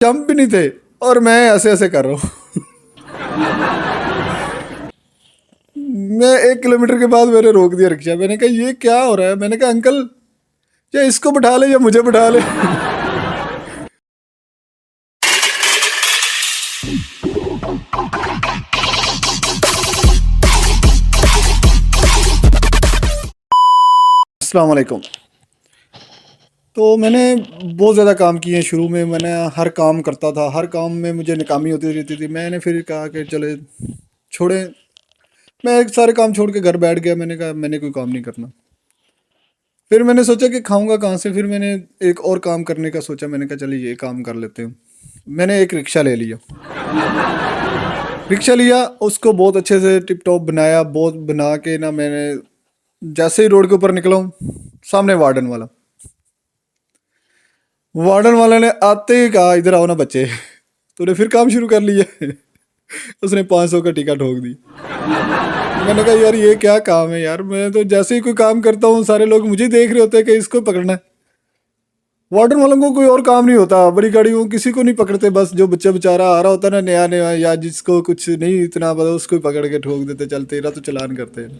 Jump भी नहीं थे और मैं ऐसे ऐसे कर रहा हूँ। मैं 1 किलोमीटर के बाद मैंने रोक दिया रिक्शा। मैंने कहा ये क्या हो रहा है। मैंने कहा अंकल या इसको बिठा ले या मुझे बिठा ले। अस्सलाम वालेकुम। तो मैंने बहुत ज़्यादा काम किए हैं। शुरू में मैंने हर काम करता था, हर काम में मुझे नाकामी होती रहती थी। मैंने फिर कहा कि चले छोड़ें। मैं एक सारे काम छोड़ के घर बैठ गया। मैंने कहा मैंने कोई काम नहीं करना। फिर मैंने सोचा कि खाऊंगा कहाँ से। फिर मैंने एक और काम करने का सोचा। मैंने कहा चलिए ये काम कर लेते हैं। मैंने एक रिक्शा ले लिया। रिक्शा लिया, उसको बहुत अच्छे से टिप टॉप बनाया। बहुत बना के ना मैंने जैसे ही रोड के ऊपर निकला हूँ, सामने वार्डन वाला। वार्डन वाले ने आते ही कहा इधर आओ ना बच्चे। तूने फिर काम शुरू कर लिया। उसने 500 का टिकट ठोक दी। मैंने कहा यार ये क्या काम है यार। मैं तो जैसे ही कोई काम करता हूँ सारे लोग मुझे देख रहे होते हैं कि इसको पकड़ना है। वार्डन वालों को कोई और काम नहीं होता। बड़ी गाड़ियों किसी को नहीं पकड़ते। बस जो बच्चा बेचारा आ रहा होता है ना नया नया, या जिसको कुछ नहीं इतना पता, उसको ही पकड़ के ठोक देते। चल तेरा तो चलान करते हैं।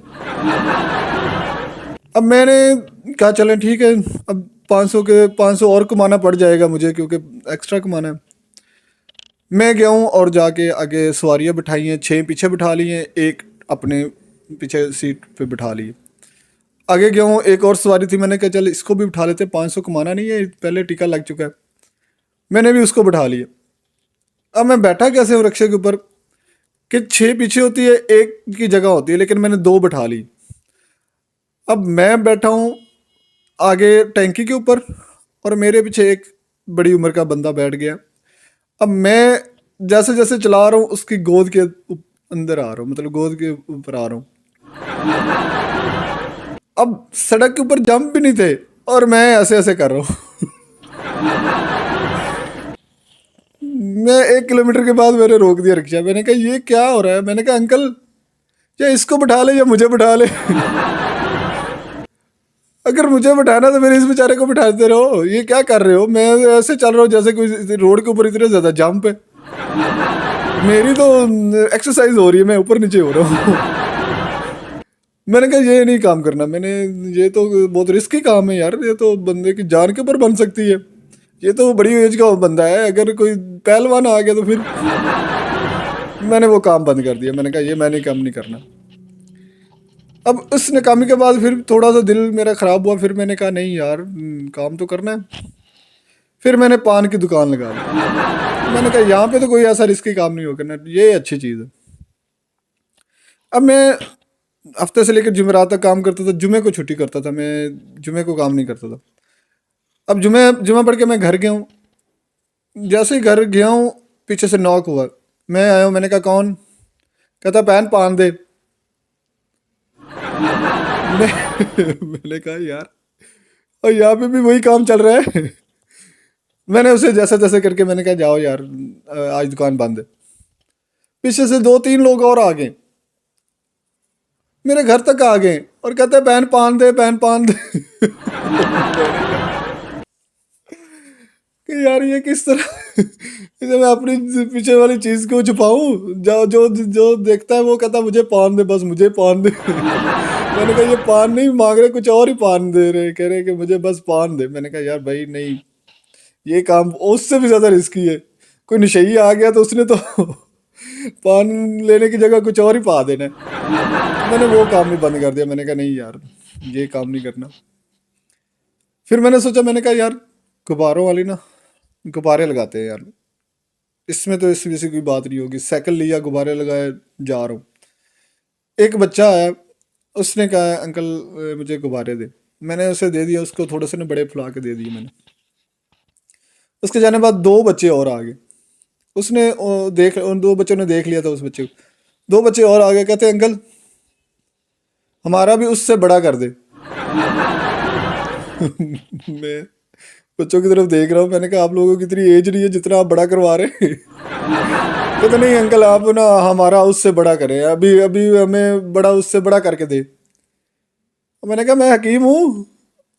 अब मैंने कहा चलें ठीक है। अब 500 और कमाना पड़ जाएगा मुझे, क्योंकि एक्स्ट्रा कमाना है। मैं गया हूँ और जाके आगे सवारियाँ बिठाई हैं। 6 पीछे बिठा ली हैं, एक अपने पीछे सीट पे बिठा ली। आगे गया हूँ, एक और सवारी थी। मैंने कहा चल इसको भी बिठा लेते, 500 कमाना नहीं है, पहले टीका लग चुका है। मैंने भी उसको बिठा लिया। अब मैं बैठा कैसे हूँ रिक्शे के ऊपर कि 6 पीछे होती है, एक की जगह होती है, लेकिन मैंने 2 बिठा ली। अब मैं बैठा हूँ आगे टैंकी के ऊपर और मेरे पीछे एक बड़ी उम्र का बंदा बैठ गया। अब मैं जैसे जैसे चला रहा हूँ उसकी गोद के अंदर आ रहा हूँ, मतलब गोद के ऊपर आ रहा हूँ। अब सड़क के ऊपर जंप भी नहीं थे और मैं ऐसे ऐसे कर रहा हूँ। मैं 1 किलोमीटर के बाद मैंने रोक दिया रिक्शा। मैंने कहा ये क्या हो रहा है। मैंने कहा अंकल या इसको बिठा ले या मुझे बिठा ले। अगर मुझे बिठाना तो मेरे इस बेचारे को बिठाते रहो। ये क्या कर रहे हो। मैं ऐसे चल रहा हूँ जैसे कोई रोड के ऊपर इतने ज़्यादा जंप है। मेरी तो एक्सरसाइज हो रही है, मैं ऊपर नीचे हो रहा हूँ। मैंने कहा ये नहीं काम करना। ये तो बहुत रिस्की काम है यार। ये तो बंदे की जान के ऊपर बन सकती है। ये तो बड़ी एज का बंदा है, अगर कोई पहलवान आ गया तो फिर। मैंने वो काम बंद कर दिया। मैंने कहा ये मैंने काम नहीं करना। अब उस नाकामी के बाद फिर थोड़ा सा दिल मेरा ख़राब हुआ। फिर मैंने कहा नहीं यार, काम तो करना है। फिर मैंने पान की दुकान लगा ली। मैंने कहा यहाँ पे तो कोई ऐसा रिस्की काम नहीं हो करना, ये अच्छी चीज़ है। अब मैं हफ्ते से लेकर जुमेरात तक काम करता था। जुमे को छुट्टी करता था मैं, जुमे को काम नहीं करता था। अब जुमे जुमा पढ़ के मैं घर गया हूँ। जैसे ही घर गया हूँ पीछे से नॉक हुआ। मैं आया हूँ। मैंने कहा कौन। कहता पैन पान दे। मैं मैंने कहा यार, और यहाँ पे भी वही काम चल रहा है। मैंने उसे जैसे जैसे करके मैंने कहा जाओ यार, आज दुकान बंद है। पीछे से 2-3 लोग और आ गए, मेरे घर तक आ गए और कहते पैन पान दे, पैन पान दे। कि यार ये किस तरह। इसे मैं अपनी पीछे वाली चीज को छुपाऊं। जो जो जो देखता है वो कहता मुझे पान दे, बस मुझे पान दे। मैंने कहा ये पान नहीं मांग रहे, कुछ और ही पान दे रहे, कह रहे कि मुझे बस पान दे। मैंने कहा यार भाई नहीं, ये काम उससे भी ज्यादा रिस्की है। कोई नशेई आ गया तो उसने तो पान लेने की जगह कुछ और ही पा देना है। मैंने वो काम भी बंद कर दिया। मैंने कहा नहीं यार, ये काम नहीं करना। फिर मैंने सोचा, मैंने कहा यार गुब्बारों वाली ना, गुब्बारे लगाते हैं यार। इसमें तो इस वजह से कोई बात नहीं होगी। साइकिल लिया, गुब्बारे लगाए, जा रहा हूँ। एक बच्चा आया, उसने कहा अंकल मुझे गुब्बारे दे। मैंने उसे दे दिया। उसको थोड़े से ना बड़े फुला के दे दिए मैंने। उसके जाने बाद 2 बच्चे और आ गए। उन 2 बच्चों ने देख लिया था उस बच्चे को। 2 बच्चे और आ गए, कहते अंकल हमारा भी उससे बड़ा कर दे। मैं बच्चों की तरफ देख रहा हूँ। मैंने कहा आप लोगों की इतनी एज नहीं है जितना आप बड़ा करवा रहे हैं। कहते नहीं अंकल आप ना हमारा उससे बड़ा करें, अभी अभी हमें बड़ा उससे बड़ा करके दे। मैंने कहा मैं हकीम हूँ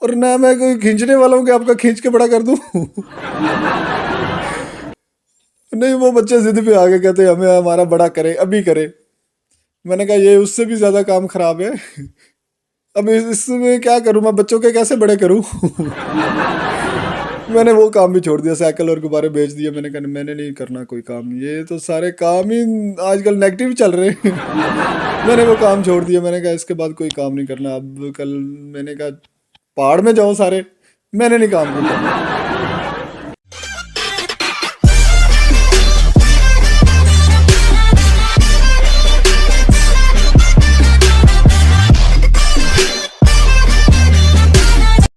और ना मैं कोई खींचने वाला हूँ कि आपका खींच के बड़ा कर दूँ। नहीं, वो बच्चे जिद पे आगे कहते हमें हमारा बड़ा करे, अभी करे। मैंने कहा ये उससे भी ज्यादा काम खराब है। अब इसमें क्या करूं, मैं बच्चों के कैसे बड़े करूं? मैंने वो काम भी छोड़ दिया, साइकिल और गुब्बारे बेच दिए। मैंने कहा मैंने नहीं करना कोई काम, ये तो सारे काम ही आजकल नेगेटिव चल रहे हैं। मैंने वो काम छोड़ दिया। मैंने कहा इसके बाद कोई काम नहीं करना। अब कल मैंने कहा पहाड़ में जाओ सारे, मैंने नहीं काम नहीं करना।